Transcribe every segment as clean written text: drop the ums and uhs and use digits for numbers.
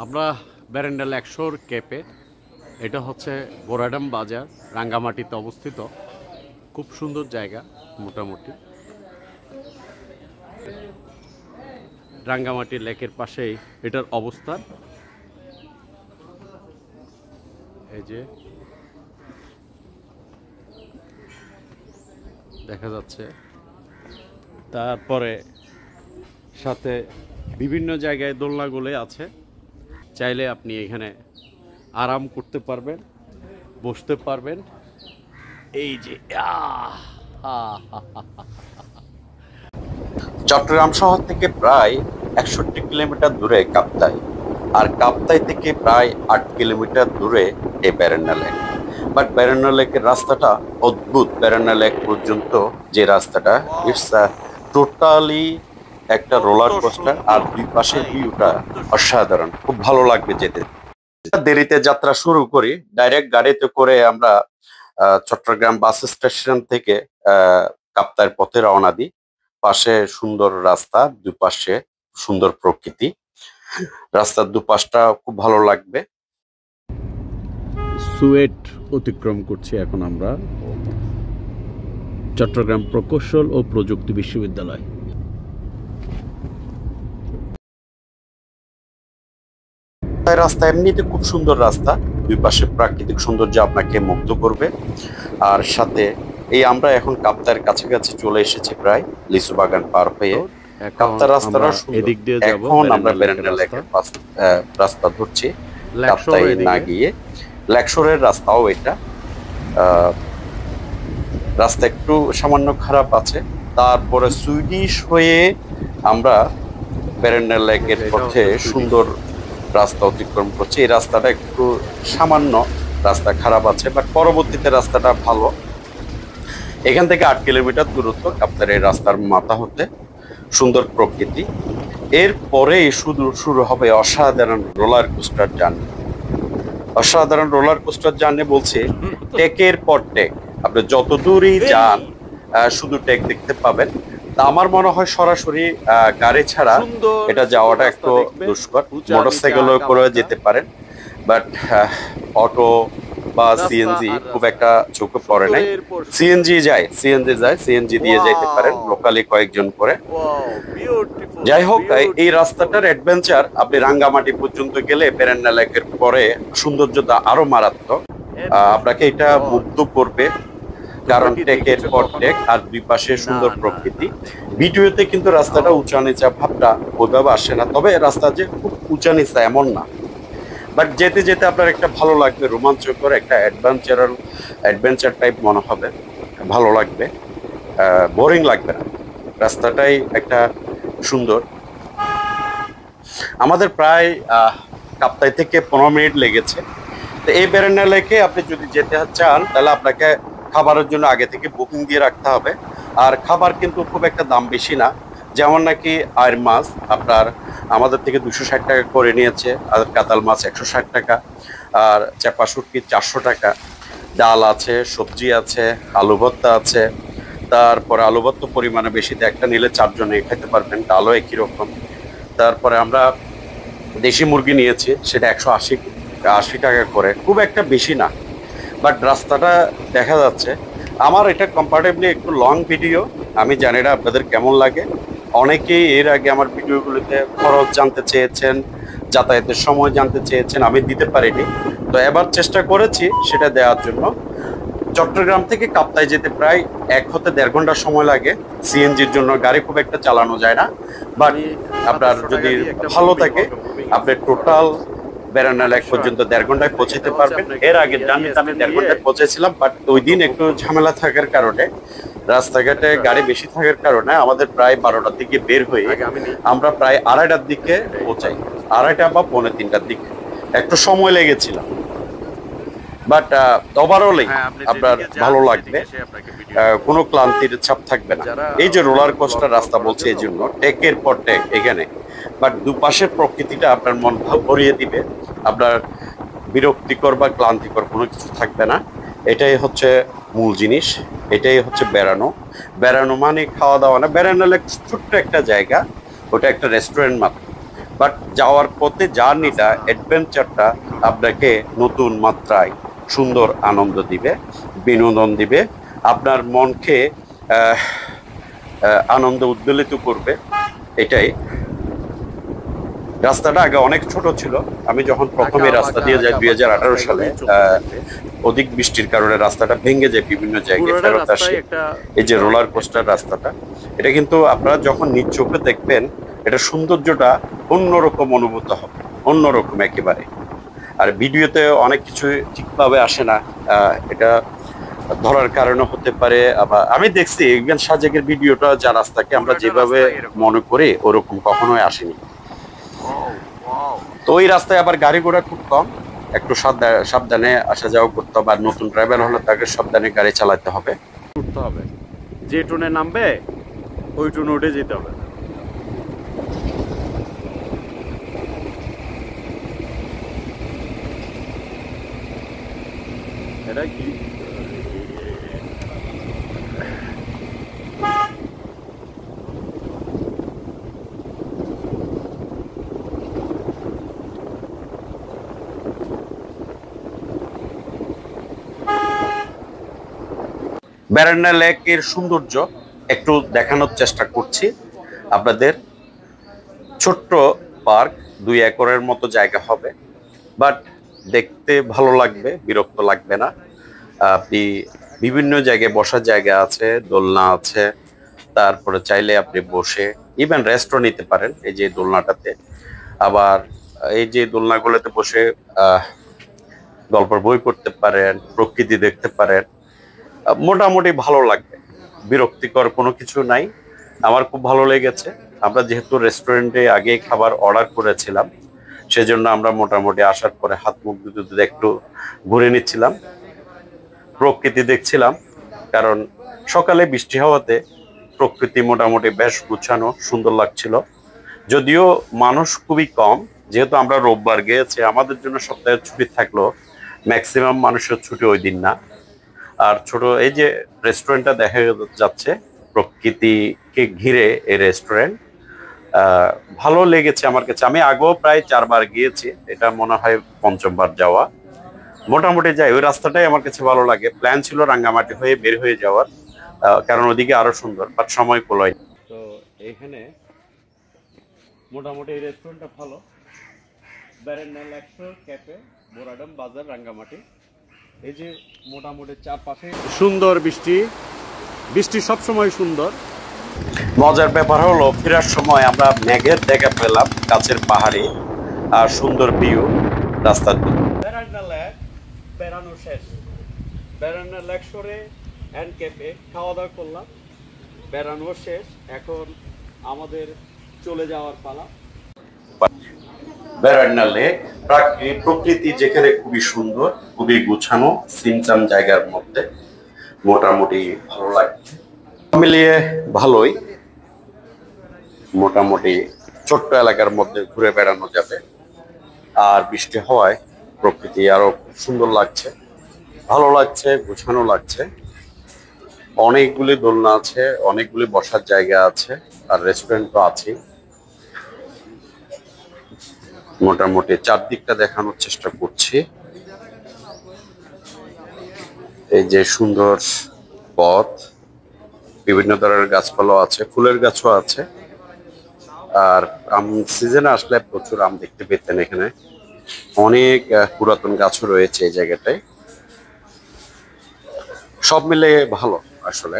আমরা ব্যারেন্ডা লেকশোর ক্যাপে, এটা হচ্ছে বোরাডাম বাজার, রাঙ্গামাটিতে অবস্থিত। খুব সুন্দর জায়গা। মোটামুটি রাঙ্গামাটি লেকের পাশেই এটার অবস্থান। এই যে দেখা যাচ্ছে, তারপরে সাথে বিভিন্ন জায়গায় দোলনাগুলো আছে। চাইলে আপনি এখানে আরাম করতে পারবেন, বসতে পারবেন। এই যে চট্টগ্রাম শহর থেকে প্রায় ৬১ কিলোমিটার দূরে কাপ্তাই, আর কাপ্তাই থেকে প্রায় ৮ কিলোমিটার দূরে এই ব্যারেন্ডা লেক। বাট ব্যারেন্ডা লেকের রাস্তাটা অদ্ভুত। ব্যারেন্ডা লেক পর্যন্ত যে রাস্তাটা, ইটস টোটালি একটা রোলার কোস্টার, আর দুই পাশে ভিউটা অসাধারণ। খুব ভালো লাগবে যেতে। দেরিতে যাত্রা শুরু করি। ডাইরেক্ট গাড়িতে করে আমরা চট্টগ্রাম বাস স্টেশন থেকে কাপ্তাইয়ের পথে রওনা দিই। পাশে সুন্দর রাস্তা, দুই পাশে সুন্দর প্রকৃতি। রাস্তার দুপাশটা খুব ভালো লাগবে। সুয়েট অতিক্রম করছি এখন আমরা, চট্টগ্রাম প্রকৌশল ও প্রযুক্তি বিশ্ববিদ্যালয়। রাস্তা এমনিতে খুব সুন্দর রাস্তা, দুই পাশে প্রাকৃতিক সৌন্দর্য আপনাকে মুগ্ধ করবে। আর সাথে এই আমরা এখন কাপ্তাইয়ের কাছাকাছি চলে এসেছি, প্রায় লিচু বাগান পার হয়ে। কাপ্তাই রাস্তাটা এদিক দিয়ে যাব। এখন আমরা ব্যারেন্ডা লেকের রাস্তা ধরছি, কাপ্তাই না গিয়ে। লেকশোরের রাস্তাও এটা। রাস্তা একটু সামান্য খারাপ আছে। তারপরে সুইডিশ হয়ে আমরা ব্যারেন্ডা লেকের পথে সুন্দর রাস্তা অতিক্রম করছি। এই রাস্তাটা একটু সামান্য রাস্তা খারাপ আছে, বাট পরবর্তীতে রাস্তাটা ভালো। এখান থেকে ৮ কিলোমিটার দূরত্ব কাপ্তাইয়ের এই রাস্তার মাথা হতে। সুন্দর প্রকৃতি। এরপরে শুরু হবে অসাধারণ রোলার কোস্টার জার্নি। অসাধারণ রোলার কোস্টার জার্নি বলছে, টেকের পর টেক। আপনি যত দূরই যান শুধু টেক দেখতে পাবেন। তা আমার মনে হয় সরাসরি গাড়ি ছাড়া এটা যাওয়াটা একটু দুষ্কর। মোটরসাইকেলও করে যেতে পারেন, বাট অটো বা সিএনজি খুব একটা চোখে পড়ে নাই। সিএনজি যায়, সিএনজি দিয়ে যেতে পারেন লোকালি কয়েকজন করে। যাই হোক, এই রাস্তাটার অ্যাডভেঞ্চার আপনি রাঙ্গামাটি পর্যন্ত গেলে ব্যারেন্ডা লেকের পরে সৌন্দর্যতা আরো মারাত্মক। আপনাকে এটা মুগ্ধ করবে, কারণ টেকের পর টেক আর দুই পাশে সুন্দর প্রকৃতি। ভিডিওতে কিন্তু রাস্তাটা উঁচা নিচা ভাবটা ওইভাবে আসে না, তবে রাস্তা যে খুব উঁচা নিচা এমন না। বাট যেতে যেতে আপনার একটা ভালো লাগবে, রোমাঞ্চকর একটা অ্যাডভেঞ্চার টাইপ মনে হবে, ভালো লাগবে, বোরিং লাগবে না। রাস্তাটাই একটা সুন্দর। আমাদের প্রায় কাপ্তাই থেকে 15 মিনিট লেগেছে। তো এই ব্যারেন্ডা লেকে আপনি যদি যেতে চান, তাহলে আপনাকে খাবারের জন্য আগে থেকে বুকিং দিয়ে রাখতে হবে। আর খাবার কিন্তু খুব একটা দাম বেশি না। যেমন নাকি আর মাছ আপনার আমাদের থেকে 260 টাকা করে নিয়েছে, আর কাতাল মাছ 160 টাকা, আর চাপা শুটকি 400 টাকা। ডাল আছে, সবজি আছে, আলু ভর্তা আছে। তারপরে আলু ভর্তা পরিমাণে বেশি, একটা নিলে 4 জনে খেতে পারবেন। ডালও একই রকম। তারপরে আমরা দেশি মুরগি নিয়েছি, সেটা 180 টাকা করে, খুব একটা বেশি না। বাট রাস্তাটা দেখা যাচ্ছে। আমার এটা কম্পারেটিভলি একটু লং ভিডিও, আমি জানি না আপনাদের কেমন লাগে। অনেকেই এর আগে আমার ভিডিওগুলোতে খরচ জানতে চেয়েছেন, যাতায়াতের সময় জানতে চেয়েছেন, আমি দিতে পারিনি। তো এবার চেষ্টা করেছি সেটা দেওয়ার জন্য। চট্টগ্রাম থেকে কাপ্তাই যেতে প্রায় 1 হতে 1.5 ঘন্টা সময় লাগে। সিএনজির জন্য গাড়ি খুব একটা চালানো যায় না, বাট আপনার যদি ভালো থাকে আপনি টোটাল ব্যারেন্ডা লেক পর্যন্ত 1.5 ঘন্টায় পৌঁছাতে পারবেন। এর আগে জার্নিতে আমি 1.5 ঘন্টায় পৌঁছেছিলাম, বাট ওই দিন একটু ঝামেলা থাকার কারণে, রাস্তাঘাটে গাড়ি বেশি থাকার কারণে আমাদের প্রায় 12টার দিকে বের হয়ে আমরা প্রায় 2:30টার দিকে পৌঁছাই। 2:30 বা 2:45টার দিকে একটু সময় লেগেছিলাম। বাট ওভারঅলই আপনার ভালো লাগবে, কোনো ক্লান্তির ছাপ থাকবে না। এই যে রোলার কোস্টার রাস্তা বলছে, এই জন্য টেকের পর টেক এখানে। বাট দুপাশের প্রকৃতিটা আপনার মন ভরিয়ে দিবে, আপনার বিরক্তিকর বা ক্লান্তিকর কোনো কিছু থাকবে না। এটাই হচ্ছে মূল জিনিস, এটাই হচ্ছে বেড়ানো। বেড়ানো মানে খাওয়া দাওয়া না। বেড়ানো হলে ছোট্ট একটা জায়গা, ওটা একটা রেস্টুরেন্ট মাত্র। বাট যাওয়ার পথে জার্নিটা, অ্যাডভেঞ্চারটা আপনাকে নতুন মাত্রায় সুন্দর আনন্দ দিবে, বিনোদন দিবে, আপনার মনকে আহ, আনন্দ উদ্বেলিত করবে। এটাই। রাস্তাটা আগে অনেক ছোট ছিল। আমি যখন প্রথমে রাস্তা দিয়ে যাই 2018 সালে, অধিক বৃষ্টির কারণে রাস্তাটা ভেঙে যায় বিভিন্ন জায়গায়, ফেরত আসে। এই যে রোলার কোস্টার রাস্তাটা, এটা কিন্তু আপনারা যখন নিজ চোখে দেখবেন, এটা সৌন্দর্যটা অন্যরকম অনুভূত হবে, অন্যরকম একেবারে। আর ভিডিওতে অনেক কিছু ঠিকভাবে আসে না, এটা ধরার কারণে হতে পারে। আবার আমি দেখছি ইভেন সাজেকের ভিডিওটা, যা রাস্তাকে আমরা যেভাবে মনে করি ওরকম কখনোই আসেনি। তো ওই রাস্তায় আবার গাড়ি ঘোড়া খুব কম, একটু সাবধানে আসা যাওয়া করতে হবে। আর নতুন ড্রাইভার হলে তাকে সাবধানে গাড়ি চালাতে হবে। উঠতে হবে, যে ট্রেনে নামবে ওই ট্রেনে উঠে যেতে হবে। এটা কি ব্যারান্ডা লেকের সৌন্দর্য একটু দেখানোর চেষ্টা করছি আপনাদের। ছোট্ট পার্ক, 2 একরের মতো জায়গা হবে, বাট দেখতে ভালো লাগবে, বিরক্ত লাগবে না। আপনি বিভিন্ন জায়গায় বসার জায়গা আছে, দোলনা আছে, তারপরে চাইলে আপনি বসে ইভেন রেস্টও নিতে পারেন এই যে দোলনাটাতে। আবার এই যে দোলনাগুলোতে বসে গল্পের বই পড়তে পারেন, প্রকৃতি দেখতে পারেন। মোটামুটি ভালো লাগবে, বিরক্তিকর কোনো কিছু নাই। আমার খুব ভালো লেগেছে। আমরা যেহেতু রেস্টুরেন্টে আগে খাবার অর্ডার করেছিলাম, সেজন্য আমরা মোটামুটি আসার পরে হাত মুখ ধুতে একটু ঘুরে নিচ্ছিলাম, প্রকৃতি দেখছিলাম। কারণ সকালে বৃষ্টি হওয়াতে প্রকৃতি মোটামুটি বেশ গুছানো, সুন্দর লাগছিল। যদিও মানুষ খুবই কম, যেহেতু আমরা রোববার গিয়েছি, আমাদের জন্য সপ্তাহের ছুটি থাকলো, ম্যাক্সিমাম মানুষের ছুটি ওই দিন না। আর ছোট এই যে রেস্টুরেন্টটা দেখা যাচ্ছে, প্রকৃতিকে ঘিরে এই রেস্টুরেন্ট, ভালো লেগেছে আমার কাছে। আমি আগেও প্রায় 4 বার গিয়েছি, এটা মনে হয় 5ম বার যাওয়া। মোটামুটি যাই, ওই রাস্তাটাই আমার কাছে ভালো লাগে। প্ল্যান ছিল রাঙ্গামাটি হয়ে বের হয়ে যাওয়ার, কারণ ওদিকে আরো সুন্দর, বাট সময় কুলায়। তো এখানে মোটামুটি এই রেস্টুরেন্টটা ভালো। ব্যারেন্ডা লেকশোর ক্যাফে, বোরাডাম বাজার, রাঙ্গামাটি। এই যে মোটামুটি চারপাশে সুন্দর বৃষ্টি, বৃষ্টি সবসময় সুন্দর। মজার ব্যাপার হলো, ফেরার সময় আমরা মেঘের দেখা পেলাম, কাছের পাহাড়ে, আর সুন্দর ভিউ রাস্তার দিকে। ব্যারেন্ডা লেক বেড়ানো শেষ। ব্যারেন্ডা লেকশোরে অ্যান্ড ক্যাফে খাওয়া দাওয়া করলাম, বেড়ানো শেষ। এখন আমাদের চলে যাওয়ার পালা। ব্যারান্ডা লেক, প্রকৃতি যেখানে খুবই সুন্দর, খুবই গুছানো, সিমচাম জায়গার মধ্যে, মোটামুটি ভালো লাগে। মিলিয়ে ভালোই, মোটামুটি ছোট্ট এলাকার মধ্যে ঘুরে বেড়ানো যাবে। আর বৃষ্টি হওয়ায় প্রকৃতি আরো খুব সুন্দর লাগছে, ভালো লাগছে, গুছানো লাগছে। অনেকগুলি দোলনা আছে, অনেকগুলি বসার জায়গা আছে, আর রেস্টুরেন্ট তো আছেই। মোটামুটি চারদিকটা দেখানোর চেষ্টা করছি। এই যে সুন্দর পথ, বিভিন্ন ধরনের গাছপালা আছে, ফুলের গাছও আছে। আর আম সিজনে আসলে প্রচুর আম দেখতে পেতেন এখানে। অনেক পুরাতন গাছও রয়েছে এই জায়গাটায়। সব মিলে ভালো আসলে।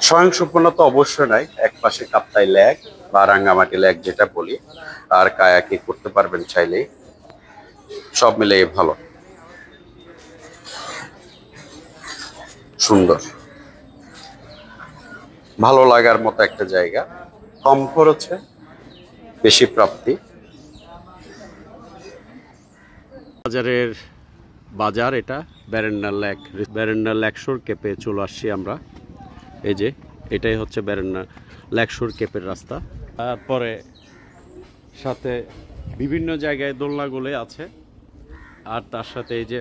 স্বয়ংসম্পূর্ণ তো অবশ্যই নাই, এক পাশে কাপ্তাই লেক বা রাঙ্গামাটি লেক যেটা বলি, আর কায়াকিং করতে পারবেন চাইলেই। সব মিলে ভালো, সুন্দর, ভালো লাগার মতো একটা জায়গা। কম খরচে বেশি প্রাপ্তি। বাজারের বাজার এটা ব্যারেন্ডা লেক, ব্যারেন্ডা লেকশোর ক্যাপে চলে আসছি আমরা। এই যে এটাই হচ্ছে ব্যারেন্ডা লেকশোর ক্যাপের রাস্তা। তারপরে সাথে বিভিন্ন জায়গায় দোলনাগুলো আছে, আর তার সাথে এই যে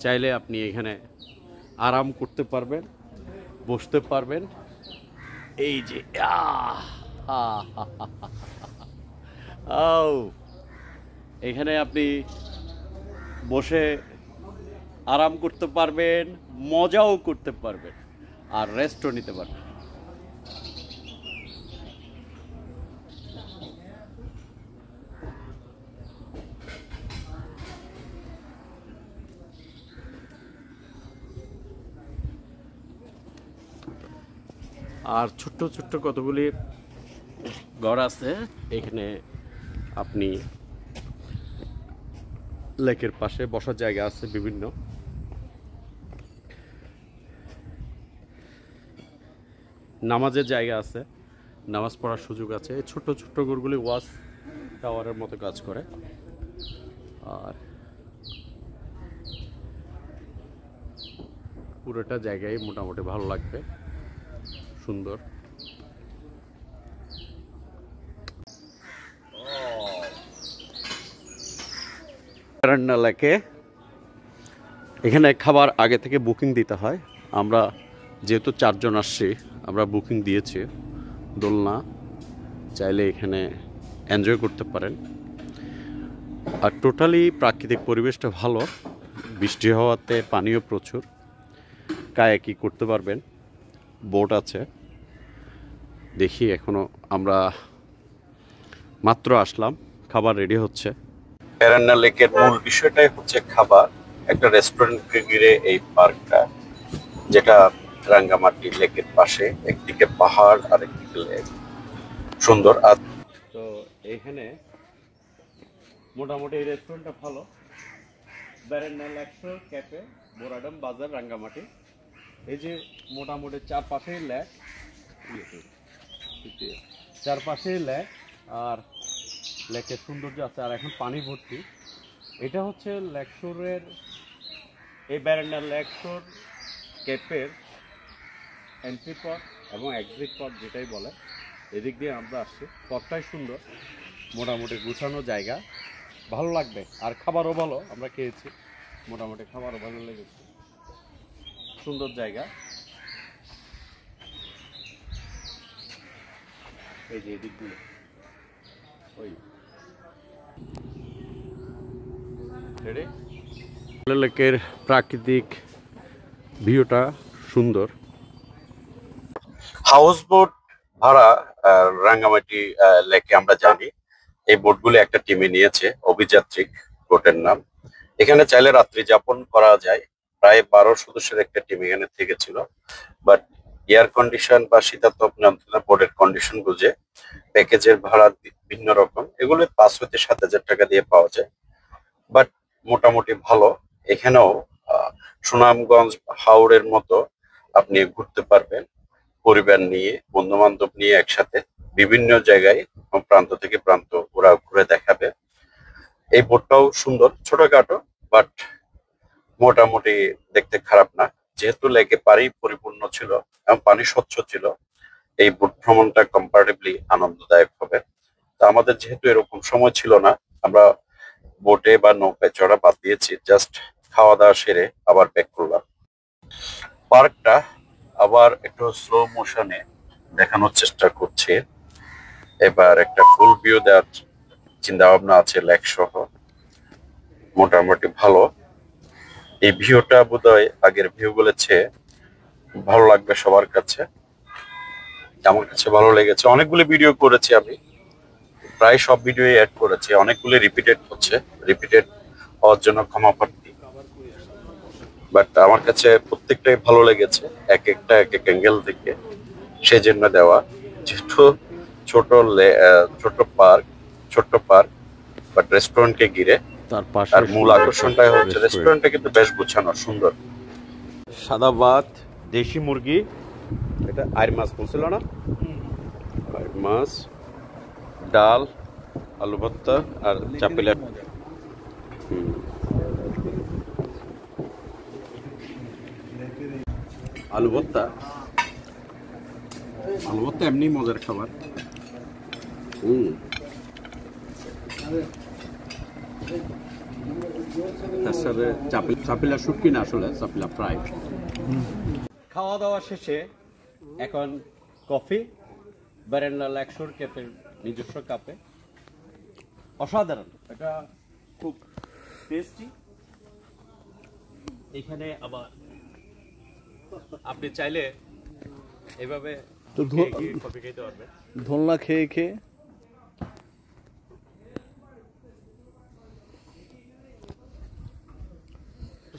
চাইলে আপনি এখানে আরাম করতে পারবেন, বসতে পারবেন। এই যে আও এখানে আপনি বসে আরাম করতে পারবেন, মজাও করতে পারবেন, আর রেস্টও নিতে পারবেন। আর ছোট্ট ছোট্ট কতগুলি ঘর আছে এখানে, আপনি লেকের পাশে বসার জায়গা আছে, বিভিন্ন নামাজের জায়গা আছে, নামাজ পড়ার সুযোগ আছে। এই ছোট্ট ছোট্ট ঘরগুলি ওয়াচ টাওয়ারের মতো কাজ করে। আর পুরোটা জায়গায় মোটামুটি ভালো লাগবে, সুন্দর। বেরেন্ডা লেকে এখানে খাবার আগে থেকে বুকিং দিতে হয়। আমরা যেহেতু 4 জন আসছি, আমরা বুকিং দিয়েছি। দোলনা চাইলে এখানে এনজয় করতে পারেন। আর টোটালি প্রাকৃতিক পরিবেশটা ভালো, বৃষ্টি হওয়াতে পানিও প্রচুর, কায়াকি করতে পারবেন, বোট আছে। দেখি এখনো আমরা মাত্র আসলাম, খাবার রেডি হচ্ছে। বেরেন্ডা লেকের মূল বিষয়টাই হচ্ছে খাবার। একটা রেস্টুরেন্টকে ঘিরে এই পার্কটা, যেটা রাঙ্গামাটি লেকের পাশে, একদিকে পাহাড় আর একদিকে লেক, সুন্দর। আর তো এখানে মোটামুটি এই রেস্টুরেন্টটা ভালো, বেরেন্ডা লেকশোর ক্যাফে, বোরাডাম বাজার, রাঙ্গামাটি। এই যে মোটামুটি চারপাশেই লেক, চারপাশেই লেক, আর লেকের সৌন্দর্য আছে, আর এখন পানি ভর্তি। এটা হচ্ছে লেকশোরের, এই বেরেন্ডা লেকশোর ক্যাফের এন্ট্রি পথ এবং এক্সিট পথ যেটাই বলে। এদিক দিয়ে আমরা আসছি, পথটাই সুন্দর, মোটামুটি গুছানো জায়গা, ভালো লাগবে। আর খাবারও ভালো, আমরা খেয়েছি, মোটামুটি খাবারও ভালো লেগেছে, সুন্দর জায়গা। এই যে এদিকগুলো, ওই লেকের প্রাকৃতিক ভিউটা সুন্দর। হাউস বোট ভাড়া রাঙ্গামাটি লেকে আমরা জানি, এই বোটগুলো একটা টিমে নিয়েছে, অভিযাত্রিক বোটের নাম। এখানে চাইলে রাত্রি যাপন করা যায়। প্রায় 12 সদস্যের একটা টিম এখানে থেকেছিল, বাট এয়ার কন্ডিশন বা শীতাতপ নিয়ন্ত্রণে বোর্ডের কন্ডিশন বুঝে প্যাকেজের ভাড়া ভিন্ন রকম, এগুলো 5 হতে 7,000 টাকা দিয়ে পাওয়া যায়। বাট মোটামুটি ভালো। এখানেও সুনামগঞ্জ হাওড়ের মতো আপনি ঘুরতে পারবেন পরিবার নিয়ে, বন্ধু বান্ধব নিয়ে একসাথে বিভিন্ন জায়গায় প্রান্ত থেকে প্রান্ত ওরা ঘুরে দেখাবে। এই বোটটাও সুন্দর, ছোটখাটো, বাট মোটামুটি দেখতে খারাপ না। যেহেতু লেকে পানি পরিপূর্ণ ছিল এবং পানি স্বচ্ছ ছিল, এই বোট ভ্রমণটা কম্পারেটিভলি আনন্দদায়ক হবে। তা আমাদের যেহেতু এরকম সময় ছিল না, আমরা বোটে বা নৌকায় চড়া বাদ দিয়েছি, জাস্ট খাওয়া দাওয়া সেরে আবার ব্যাক করলাম। পার্কটা আবার একটু স্লো মোশনে দেখানোর চেষ্টা করছে। এবার একটা ফুল ভিউ দেওয়ার চিন্তা ভাবনা আছে লেক সহ, মোটামুটি ভালো। এই ভিউটা বোধহয় আগের ভিউ গুলোর চেয়ে ভালো লাগবে সবার কাছে। আমার কাছে ভালো লেগেছে। অনেকগুলো ভিডিও করেছি আমি, প্রায় সব ভিডিও অ্যাড করেছি, অনেকগুলো রিপিটেড হচ্ছে, রিপিটেড হওয়ার জন্য ক্ষমা প্রার্থী। বাট আমার কাছে প্রত্যেকটাই ভালো লেগেছে, এক একটা এক এক অ্যাঙ্গেল থেকে সেজন্য দেওয়া। যেহেতু ছোট্ট পার্ক বাট রেস্টুরেন্টকে ঘিরে, তার পাশে আর মূল আকর্ষণটাই হচ্ছে রেস্টুরেন্টটা কিন্তু বেশ গুছানো, সুন্দর। সাদা ভাত, দেশি মুরগি, এটা আইর মাছ বলছিল না, আইর মাছ, ডাল, আলু ভর্তা আর চাপিলা। আলু ভর্তা, আলু ভর্তা এমনি মজার খাবার। তার সাথে চাপিলা শুটকি না, আসলে চাপিলা ফ্রাই। খাওয়া দাওয়া শেষে এখন কফি, বেরেন্ডা লেকশোর ক্যাফের নিজস্ব কাপে অসাধারণ, এটা খুব টেস্টি। এখানে আবার আপনি চাইলে এভাবে তো কফি খেতে পারবেন। দোলনা খেয়ে খেয়ে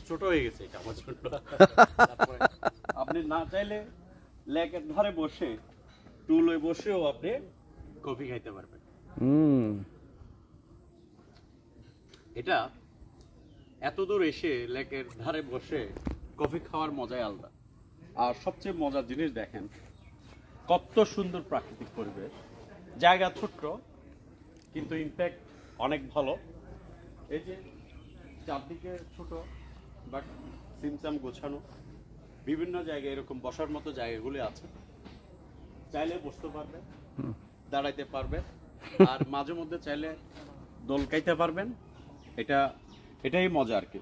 ছোট হয়ে গেছে এটা আমার জন্য। তারপরে আপনি না চাইলে লেকের ধারে বসে টুলে বসেও আপনি কফি খাইতে পারবেন। এটা এত দূর এসে লেকের ধারে বসে কফি খাওয়ার মজাই আলাদা। আর সবচেয়ে মজার জিনিস দেখেন, কত সুন্দর প্রাকৃতিক পরিবেশ। জায়গা ছোট্ট কিন্তু ইমপ্যাক্ট অনেক ভালো। এই যে চারদিকে ছোট বাট সিমসাম গোছানো, বিভিন্ন জায়গায় এরকম বসার মতো জায়গাগুলি আছে। চাইলে বসতে পারবেন, দাঁড়াইতে পারবেন, আর মাঝে মধ্যে চাইলে দোলকাইতে পারবেন। এটাই মজা আর কি।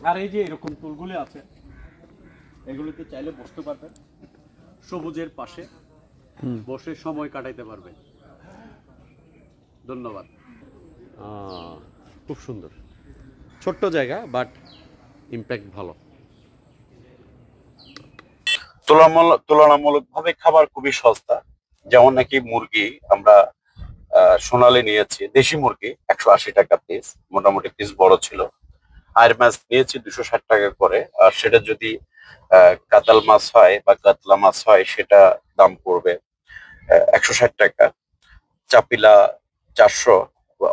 আর এই যে এরকম টুলগুলি আছে, এগুলিতে চাইলে বসতে পারবেন, সবুজের পাশে বসে সময় কাটাইতে পারবেন। ধন্যবাদ। খুব সুন্দর, ছোট্ট জায়গা বাট ইমপ্যাক্ট ভালো। তুলনামূলকভাবে খাবার খুবই সস্তা। যেমন নাকি মুরগি আমরা সোনালি নিয়েছি, দেশি মুরগি 180 টাকা পিস, মোটামুটি পিস বড় ছিল। আর মাছ নিয়েছি 260 টাকা করে। আর সেটা যদি কাতাল মাছ হয় বা কাতলা মাছ হয় সেটা দাম পড়বে 160 টাকা। চাপিলা 400,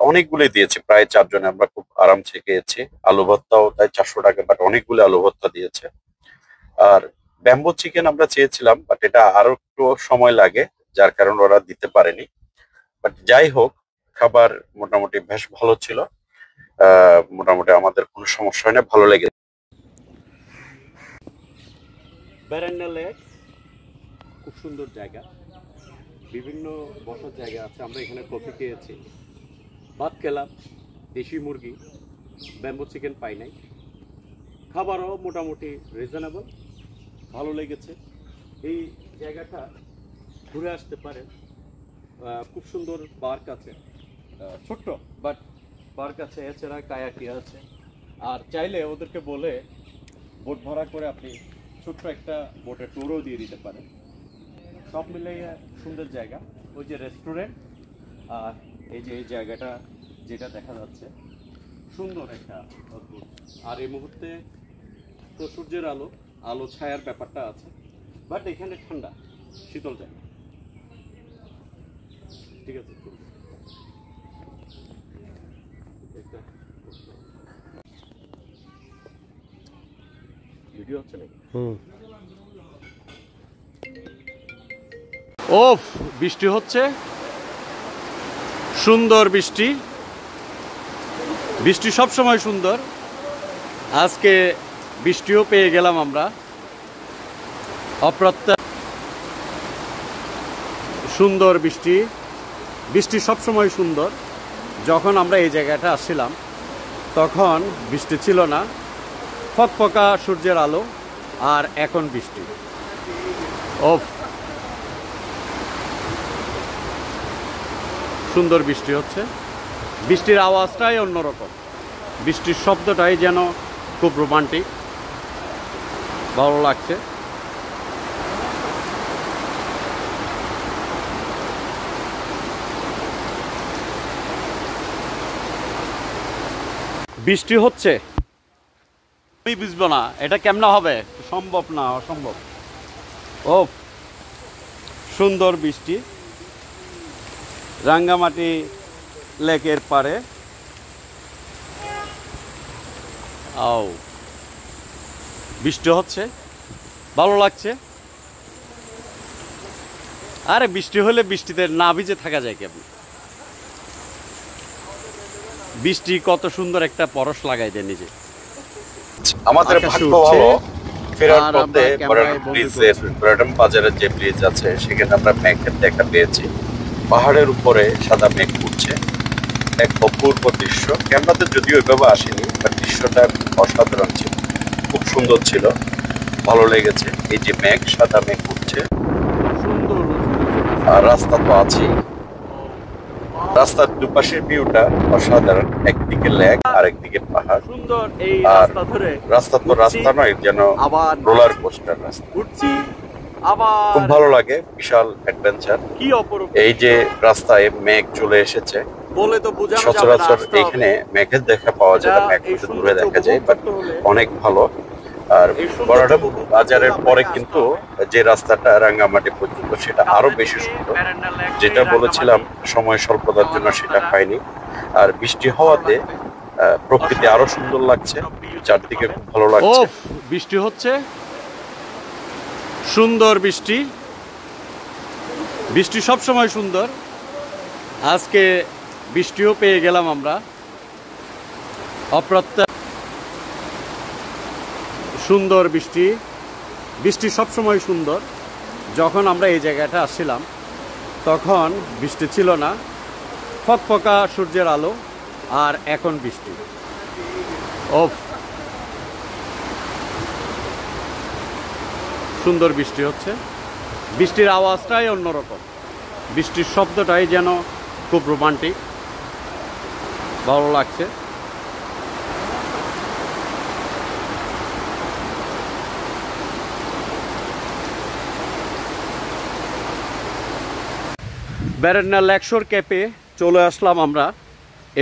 অনেকগুলো দিয়েছে, প্রায় 4 জনে আমরা খুব আরামসে খেয়েছি। আলু ভর্তাও তাই 400 টাকা, বাট অনেকগুলো আলু ভর্তা দিয়েছে। আর ব্যাম্বো চিকেন আমরা চেয়েছিলাম, বাট এটা আরো একটু সময় লাগে, যার কারণে ওরা দিতে পারেনি। বাট যাই হোক, খাবার মোটামুটি বেশ ভালো ছিল। মোটামুটি আমাদের কোনো সমস্যা হয় না, ভালো লেগেছে। বেরেন্ডা লেক খুব সুন্দর জায়গা, বিভিন্ন বসার জায়গা আছে। আমরা এখানে কফি খেয়েছি, ভাত খেলাম, দেশি মুরগি, ব্যাম্বো চিকেন পাই নাই। খাবারও মোটামুটি রিজনেবল, ভালো লেগেছে। এই জায়গাটা ঘুরে আসতে পারেন। খুব সুন্দর পার্ক আছে, ছোট্ট বাট পার্ক আছে, এছাড়া কায়াকি আছে। আর চাইলে ওদেরকে বলে বোট ভাড়া করে আপনি ছোট্ট একটা বোটের ট্যুরও দিয়ে দিতে পারেন। সব মিলিয়ে সুন্দর জায়গা। ওই যে রেস্টুরেন্ট, আর এই যে এই জায়গাটা যেটা দেখা যাচ্ছে, সুন্দর একটা অদ্ভুত। আর এই মুহূর্তে তো সূর্যের আলো ছায়ার ব্যাপারটা আছে, বাট এখানে ঠান্ডা, শীতল জায়গা। ঠিক আছে, ভিডিও হচ্ছে নাকি? ওফ, বৃষ্টি হচ্ছে, সুন্দর বৃষ্টি। বৃষ্টি সব সময় সুন্দর, আজকে বৃষ্টিও পেয়ে গেলাম আমরা। সুন্দর বৃষ্টি, বৃষ্টি সবসময় সুন্দর। যখন আমরা এই জায়গাটা আসছিলাম তখন বৃষ্টি ছিল না, ফকফকা সূর্যের আলো, আর এখন বৃষ্টি। ওফ, সুন্দর বৃষ্টি হচ্ছে। বৃষ্টির আওয়াজটাই অন্যরকম, বৃষ্টির শব্দটাই যেন খুব রোমান্টিক, ভালো লাগছে। বৃষ্টি হচ্ছে, আমি বুঝবো না এটা কেমন হবে, সম্ভব না, অসম্ভব। ও সুন্দর বৃষ্টি, রাঙ্গামাটি লেকের পারে। বৃষ্টি হচ্ছে, ভালো লাগছে। আরে বৃষ্টি হলে বৃষ্টিতে না ভিজে থাকা যায় কেমন? বৃষ্টি কত সুন্দর একটা পরশ লাগাই দেয় নিজে। আমাদের ভাগ্য ভালো, ফেরার পথে ব্রাডম বাজারের যে ব্রিজ আছে সেখানে আমরা মেঘের দেখা পেয়েছি। পাহাড়ের উপরে সাদা মেঘ উঠছে, এক অপূর্ব দৃশ্য। ক্যামেরাতে যদিও এভাবে আসেনি, বাট দৃশ্যটা অসাধারণ ছিল, খুব সুন্দর ছিল, ভালো লেগেছে। এই যে মেঘ, সাদা মেঘ উঠছে, আর রাস্তা তো আছেই। রাস্তার দুপাশের ভিউটা অসাধারণ, একদিকে লেক আর একদিকে পাহাড়। সুন্দর এই আর রাস্তা ধরে রাস্তা তো রাস্তা নয়, যেন আবার রোলার কোস্টার রাস্তা। উঠছি আবার, খুব ভালো লাগে, বিশাল অ্যাডভেঞ্চার। কি অপরূপ এই যে রাস্তায় মেঘ চলে এসেছে, বলে তো বোঝানো যাবে না, সচরাচর আসতে হবে। এখানে মেঘের দেখা পাওয়া যায় না, মেঘ এই হয়তো দূরে দেখা সৌন্দর্য যায়, উপভোগ বাট করতে হলে অনেক ভালো। আর এই সৌন্দর্য বড়াডাম উপভোগ করতে বাজারের হলে পরে আপনাকে কিন্তু আসতে হবে। যে রাস্তাটা রাঙ্গামাটি পর্যন্ত সেটা আরো বেশি সুন্দর। বেরেন্ডা লেক, যেটা রাঙ্গামাটি, বলেছিলাম সময় স্বল্পতার জন্য সেটা হয়নি। আর বৃষ্টি হওয়াতে প্রকৃতি আরো সুন্দর লাগছে, চারদিকে খুব ভালো লাগছে। বৃষ্টি হচ্ছে, সুন্দর বৃষ্টি। বৃষ্টি সব সময় সুন্দর, আজকে বৃষ্টিও পেয়ে গেলাম আমরা। সুন্দর বৃষ্টি, বৃষ্টি সবসময় সুন্দর। যখন আমরা এই জায়গাটা আসছিলাম তখন বৃষ্টি ছিল না, ফকফকা সূর্যের আলো, আর এখন বৃষ্টি। ওফ, সুন্দর বৃষ্টি হচ্ছে। বৃষ্টির আওয়াজটাই অন্যরকম, বৃষ্টির শব্দটাই যেন খুব রোমান্টিক, ভালো লাগছে। বেরেন্ডা লেকশোর ক্যাফে চলে আসলাম আমরা।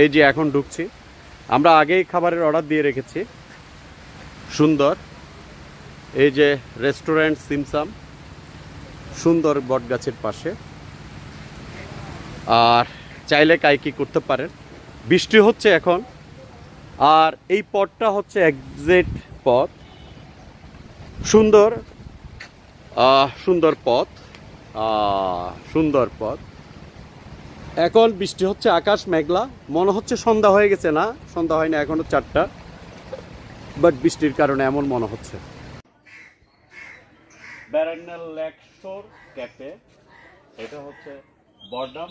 এই যে এখন ঢুকছি, আমরা আগেই খাবারের অর্ডার দিয়ে রেখেছি। সুন্দর এই যে রেস্টুরেন্ট সিমসাম, সুন্দর বটগাছের পাশে। আর চাইলে কাইকি করতে পারেন। বৃষ্টি হচ্ছে এখন, আর এই পথটা হচ্ছে এক্সিট পথ। সুন্দর সুন্দর পথ, সুন্দর পথ। এখন বৃষ্টি হচ্ছে, আকাশ মেঘলা, মনে হচ্ছে সন্ধ্যা হয়ে গেছে। না, সন্ধ্যা হয় না, এখনো 4টা, বাট বৃষ্টির কারণে এমন মনে হচ্ছে। বেরেন্ডা লেকশোর ক্যাফে, এটা হচ্ছে বুরাডাম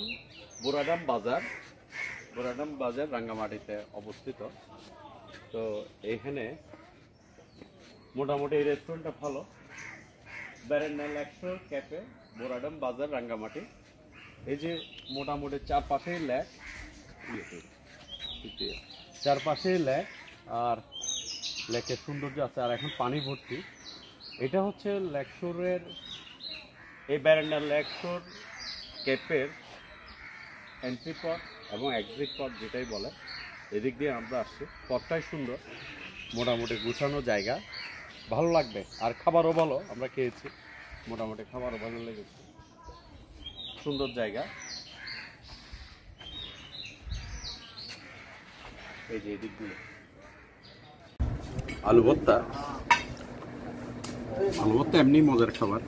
বাজার রাঙ্গামাটিতে অবস্থিত। তো এখানে মোটামুটি এই রেস্টুরেন্টটা ভালো। বেরেন্ডা লেকশোর ক্যাফে, বুরাডাম বাজার, রাঙ্গামাটি। এই যে মোটামুটি চারপাশেই লেক, চারপাশেই লেক, আর লেকের সৌন্দর্য আছে, আর এখন পানি ভর্তি। এটা হচ্ছে লেকশোরের, এই বেরেন্ডা লেকশোর ক্যাফের এন্ট্রি পথ এবং এক্সিট পথ যেটাই বলে। এদিক দিয়ে আমরা আসছি, পথটাই সুন্দর, মোটামুটি গুছানো জায়গা, ভালো লাগবে। আর খাবারও ভালো, আমরা খেয়েছি, মোটামুটি খাবারও ভালো লেগেছে, সুন্দর জায়গা। এই যে এদিকগুলো আলু ভর্তা, আলু ভর্তা এমনি মজার খাবার।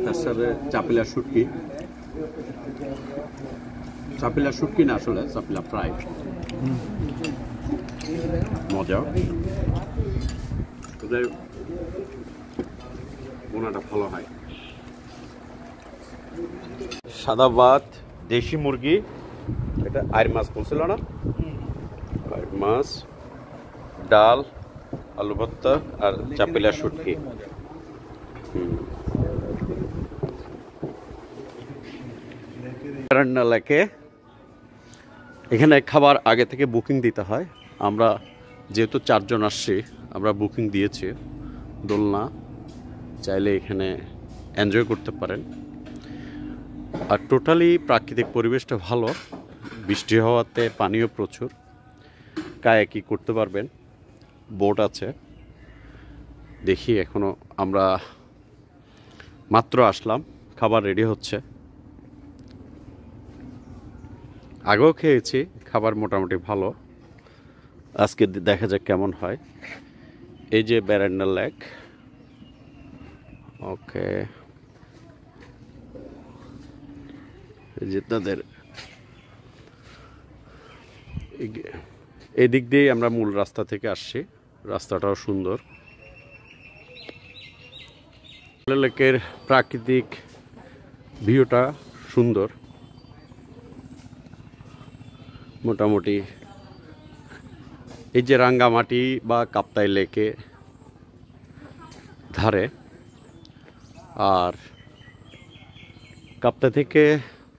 তার সাথে চাপিলা শুটকি, চাপিলা শুটকি না, আসলে চাপিলা ফ্রাই, মজা। বোনাটা ভালো হয়। সাদা ভাত, দেশি মুরগি, এটা আইর মাছ বলছিল না, আইর মাছ, ডাল, আলু ভর্তা আর চাপিলা শুটকি। বেরেন্ডা লেকে এখানে খাবার আগে থেকে বুকিং দিতে হয়। আমরা যেহেতু 4 জন আসছি, আমরা বুকিং দিয়েছি। দোলনা, চাইলে এখানে এনজয় করতে পারেন। আর টোটালি প্রাকৃতিক পরিবেশটা ভালো, বৃষ্টি হওয়াতে পানিও প্রচুর, কায়াকি করতে পারবেন, বোট আছে। দেখি, এখনো আমরা মাত্র আসলাম, খাবার রেডি হচ্ছে। আগেও খেয়েছি, খাবার মোটামুটি ভালো, আজকে দেখা যাক কেমন হয়। এই যে বেরেন্ডা লেক, ওকে। এই যে তাদের এই দিক দিয়েই আমরা মূল রাস্তা থেকে আসছি, রাস্তাটাও সুন্দর। লেকের প্রাকৃতিক ভিউটা সুন্দর, মোটামুটি। এই যে রাঙ্গামাটি বা কাপ্তাই লেকে ধারে আর কাপ্তাই থেকে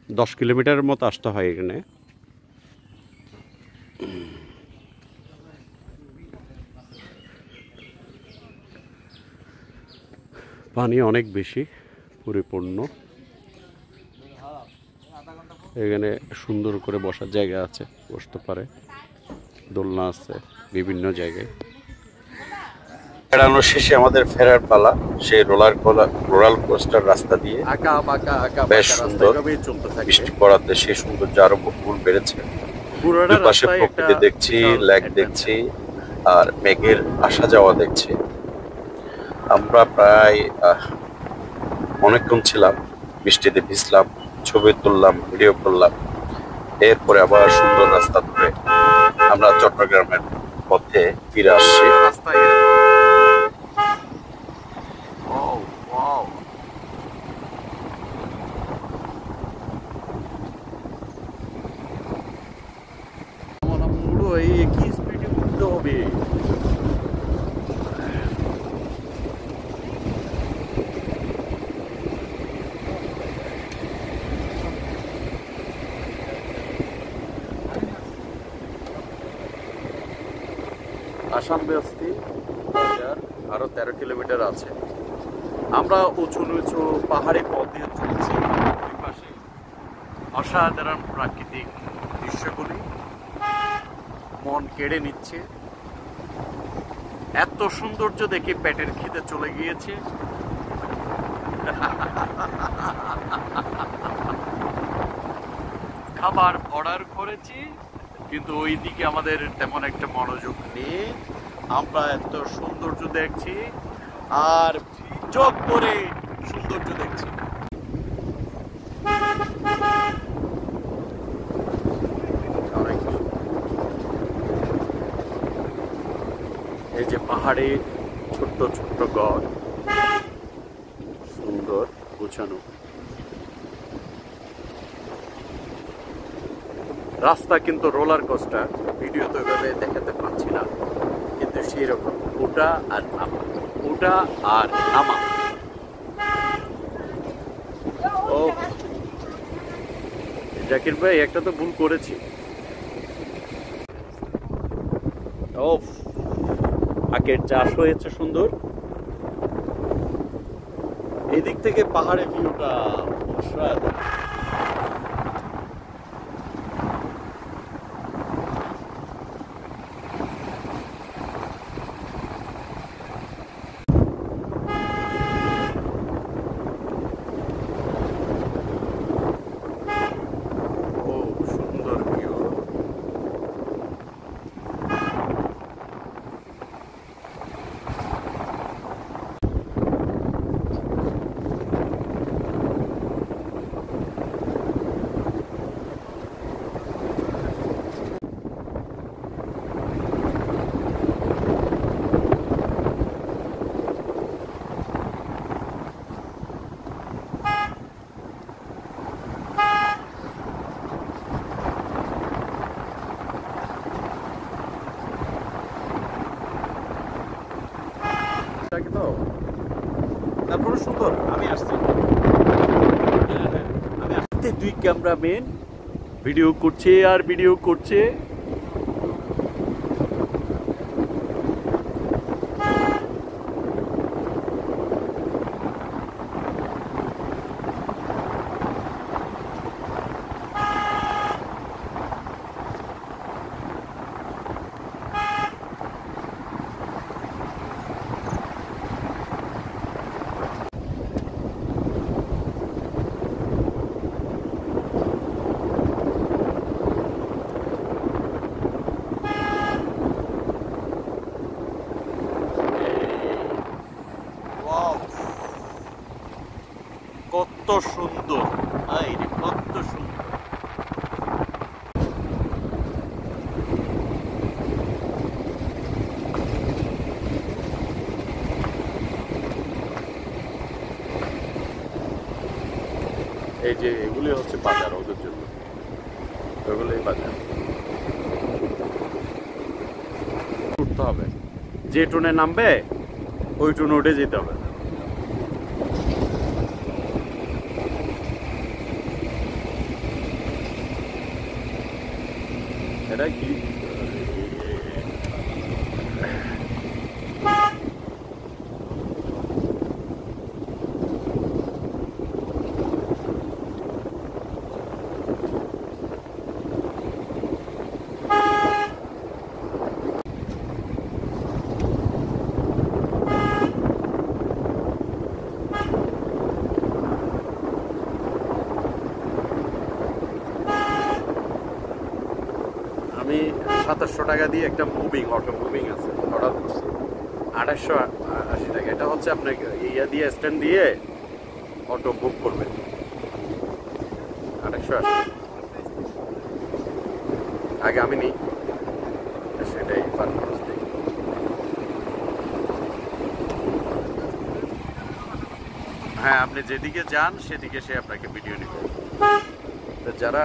10 কিলোমিটারের মতো আসতে হয় এখানে। পানি অনেক বেশি পরিপূর্ণ। এখানে সুন্দর করে বসার জায়গা আছে, বসতে পারে, দোলনা আছে বিভিন্ন জায়গায়। বেড়ানো শেষে আমাদের ফেরার পালা সেই রোলার কোস্টার রাস্তা দিয়ে। বেশ সুন্দর, বৃষ্টি পড়াতে সেই সৌন্দর্য আরো বহুগুণ বেড়েছে। দুই পাশে প্রকৃতি দেখছি, লেক দেখছি, আর মেঘের আসা যাওয়া দেখছি। আমরা প্রায় অনেকক্ষণ ছিলাম, বৃষ্টিতে ভিজলাম, ছবি তুললাম, ভিডিও করলাম। এরপরে আবার সুন্দর রাস্তা ধরে আমরা চট্টগ্রামের পথে ফিরে আসছি। কি স্পিডে উঠতে হবে? আসাম বেস্তি বাজার আরো 13 কিলোমিটার আছে। আমরা উঁচু নিচু পাহাড়ি পথ দিয়ে চলছি। দুই পাশে অসাধারণ প্রাকৃতিক দৃশ্যগুলি মন কেড়ে নিচ্ছে। এত সৌন্দর্য দেখে পেটের খিদে চলে গিয়েছে। খাবার অর্ডার করেছি, কিন্তু ওই দিকে আমাদের তেমন একটা মনোযোগ নেই। আমরা এত সৌন্দর্য দেখছি আর চোখ করে সৌন্দর্য দেখছি। এই যে পাহাড়ে ছোট্ট ছোট্ট গড়, সুন্দর গুছানো রাস্তা, কিন্তু রোলার কোস্টার। ভিডিও তো এভাবে দেখাতে পারছি না, কিন্তু সেই রকম ওটা আর নামা, ওটা আর নামা। ও জাকির ভাই, একটা তো ভুল করেছি। ও আখের চাষ হয়েছে সুন্দর। এদিক থেকে পাহাড়ের ভিউটা অসাধারণ। তারপরে সুন্দর। আমি আসছি, আমি আসতে দুই ক্যামেরাম্যান ভিডিও করছে আর ভিডিও করছে। কত সুন্দর, কত সুন্দর। এই যে এগুলি হচ্ছে বাজার ওদের জন্য, ওগুলোই বাজার। উঠতে হবে, যে ট্রেনে নামবে ওই ট্রেনে উঠে যেতে হবে। এটা কি আমি 2700 টাকা দিয়ে একটা অটো মুভিং আছে অর্ডার করছি 2880 টাকা। এটা হচ্ছে আপনাকে ইয়া দিয়ে স্ট্যান্ড দিয়ে অটো বুক করবেন 2880। আগে আমি নিই সেটাই পার খরচ দিই। হ্যাঁ, আপনি যেদিকে যান সেদিকে সে আপনাকে ভিডিও নেবে। যারা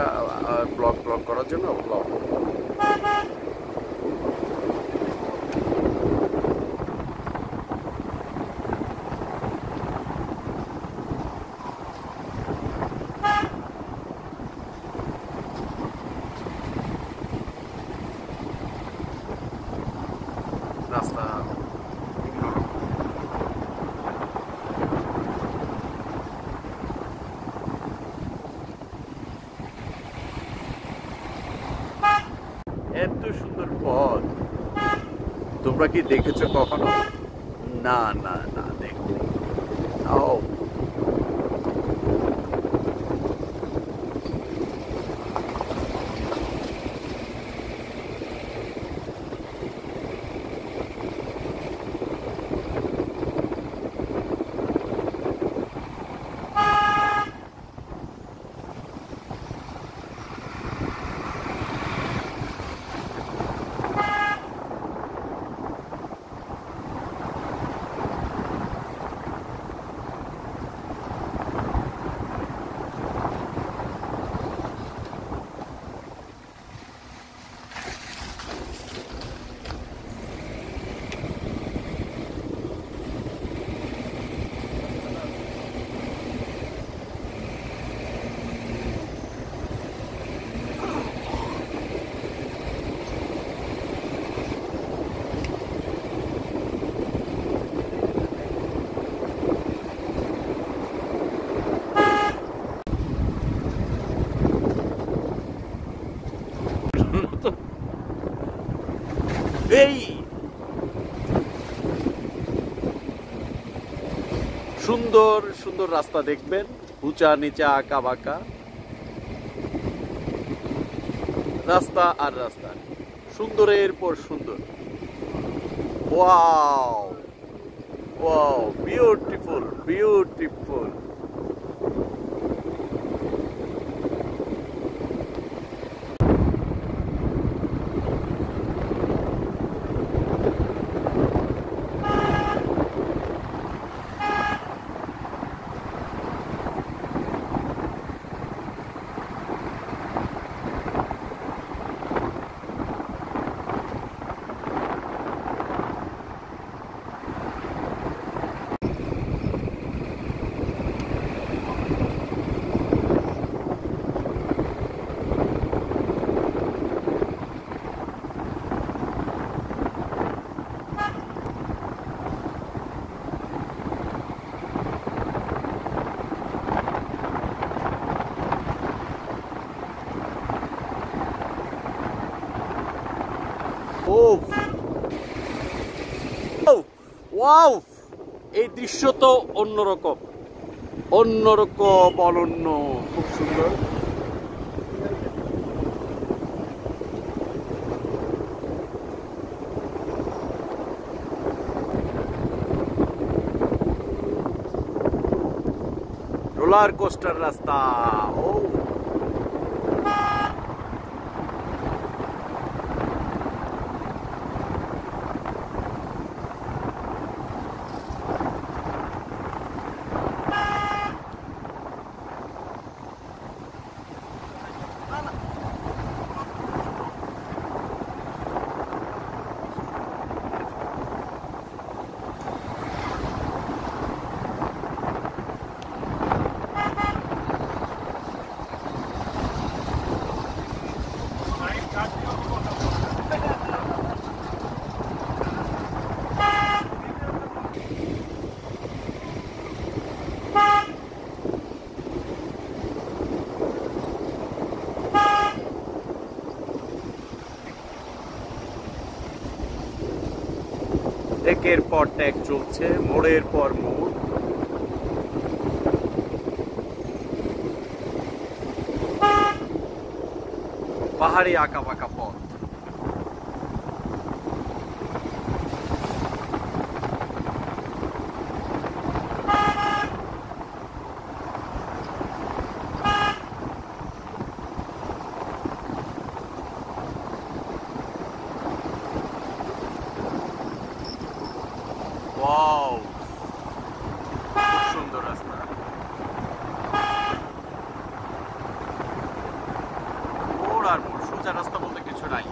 ব্লগ করার জন্য ব্লগ রাস্তা এত সুন্দর পথ তোমরা কি দেখেছো কখনো? না না না, দেখো এই সুন্দর সুন্দর রাস্তা দেখবেন, উঁচা নিচা আঁকা বাঁকা রাস্তা আর রাস্তা, সুন্দরের পর সুন্দর। Wow wow, beautiful beautiful. Wow, এই দৃশ্য তো অন্যরকম অন্যরকম অনন্য, খুব সুন্দর। রোলার কোস্টার রাস্তা। ও ট্যাকের পর ট্যাক চলছে, মোড়ের পর মোড়। পাহাড়ি আঁকা বাঁকা পথ। ওয়াও, খুব সুন্দর রাস্তা। মোড় আর মোড়, সোজা রাস্তা বলতে কিছু নাই।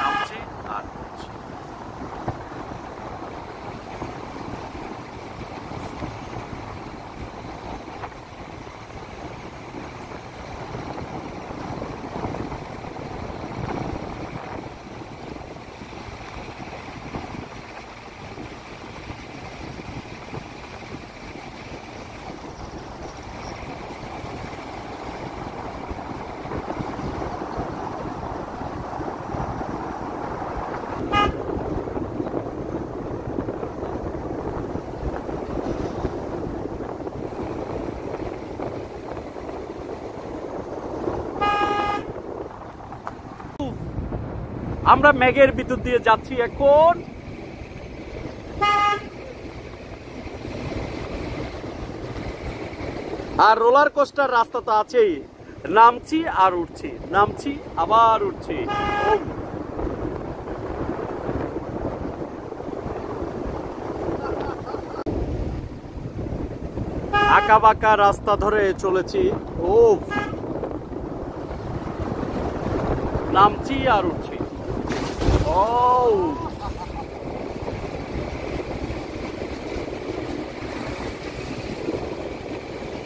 নামছি আর উঠছি। আমরা মেঘের ভিতর দিয়ে যাচ্ছি এখন। আর রোলার কোস্টার রাস্তা তো আছেই, নামছি আর উঠছি, নামছি আবার উঠছি। আঁকা বাঁকা রাস্তা ধরে চলেছি। ও, নামছি আর উঠছি। ও,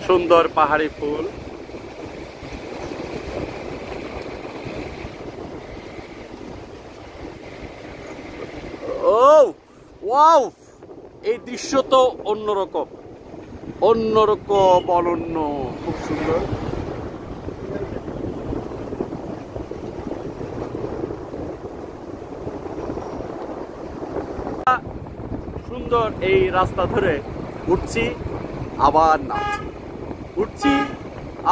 সুন্দর পাহাড়ি ফুল। ও ওয়াও, এই দৃশ্য তো অন্যরকম, অন্যরকম, অনন্য, খুব সুন্দর। সুন্দর এই রাস্তা ধরে উঠছি আবার নামছি, উঠছি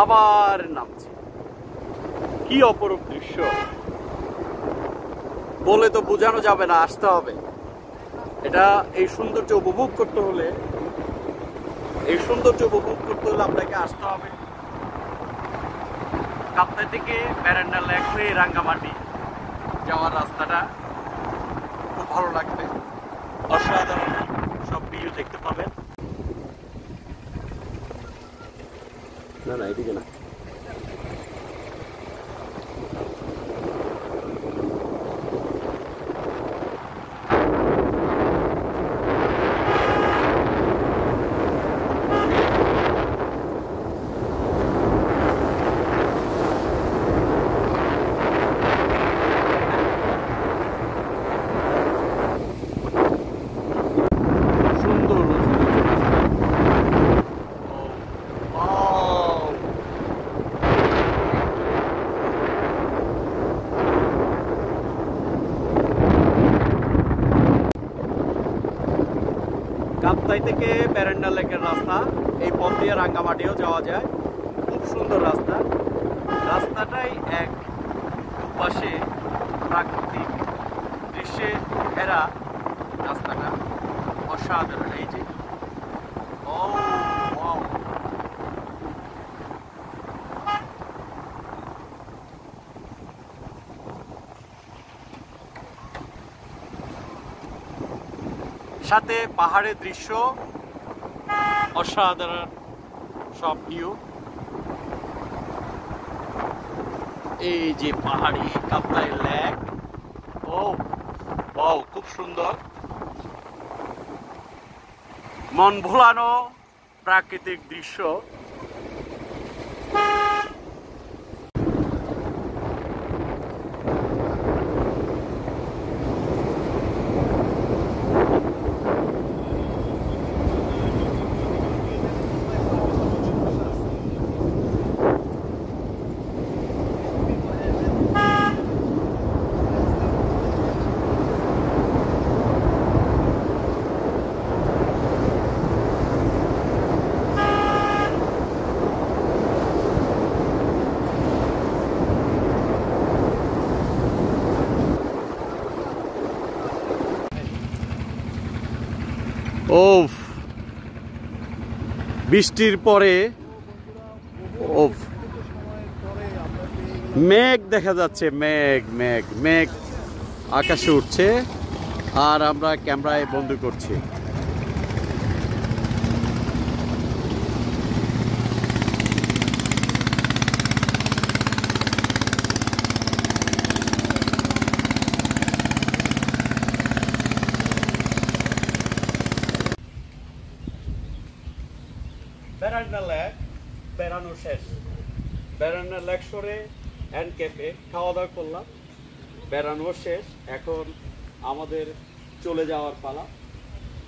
আবার নামছি। কি অপরূপ দৃশ্য, বলে তো বোঝানো যাবে না, আসতে হবে। এটা, এই সৌন্দর্য উপভোগ করতে হলে, এই সৌন্দর্য উপভোগ করতে হলে আপনাকে আসতে হবে। কাপ্তাই থেকে ব্যারেন্ডা লেক হয়ে রাঙ্গামাটি যাওয়ার রাস্তাটা খুব ভালো লাগবে, অসাধারণ সব ভিউ দেখতে পাবেন। না না, এদিকে না। কাপ্তাই থেকে ব্যারেন্ডা লেকের রাস্তা, এই পথ দিয়ে রাঙ্গামাটিও যাওয়া যায়। খুব সুন্দর রাস্তা, রাস্তাটাই এক পাশে প্রাকৃতিক দৃশ্যে ঘেরা। রাস্তাটা অসাধারণ। এই যে, ও ওয়াও, সাথে পাহাড়ের দৃশ্য, অসাধারণ সব ভিউ। এই যে পাহাড়ি কাপ্তাই লেক, ও ওয়াও, খুব সুন্দর, মন ভোলানো প্রাকৃতিক দৃশ্য। ও বৃষ্টির পরে ও মেঘ দেখা যাচ্ছে, মেঘ মেঘ মেঘ আকাশে উঠছে আর আমরা ক্যামেরায় বন্দি করছি। বেড়ান্না লেক বেড়ানো শেষ। বেড়ান্না লেক শোরে অ্যান্ড ক্যাফে খাওয়া দাওয়া করলাম, বেড়ানো শেষ। এখন আমাদের চলে যাওয়ার পালা।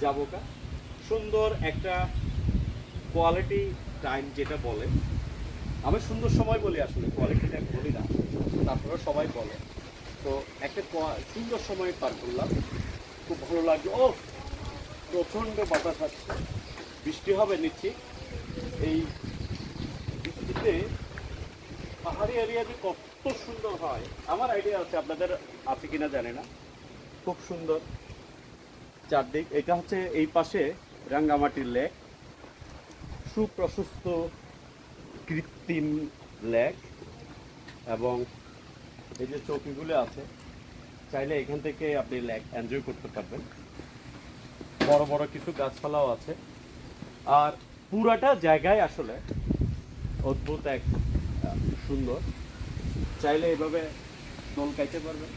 যাবোকা সুন্দর একটা কোয়ালিটি টাইম যেটা বলে, আমি সুন্দর সময় বলি, আসলে কোয়ালিটি টাইম বলি না, তারপরে সবাই বলে। তো একটা সুন্দর সময় পার করলাম, খুব ভালো লাগলো। ও প্রচণ্ড বাতাস আসছে, বৃষ্টি হবে নিচ্ছি। এই বৃষ্টিতে পাহাড়ি এরিয়াতে কত সুন্দর হয় আমার আইডিয়া আছে, আপনাদের আছে কিনা জানি না। খুব সুন্দর চারদিক। এটা হচ্ছে এই পাশে রাঙ্গামাটির লেক, সুপ্রশস্ত কৃত্রিম লেক, এবং এই যে চৌকিগুলো আছে, চাইলে এখান থেকে আপনি লেক এনজয় করতে পারবেন। বড় বড় কিছু গাছপালাও আছে, আর পুরাটা জায়গায় আসলে অদ্ভুত এক সুন্দর। চাইলে এভাবে দোল খাইতে পারবেন।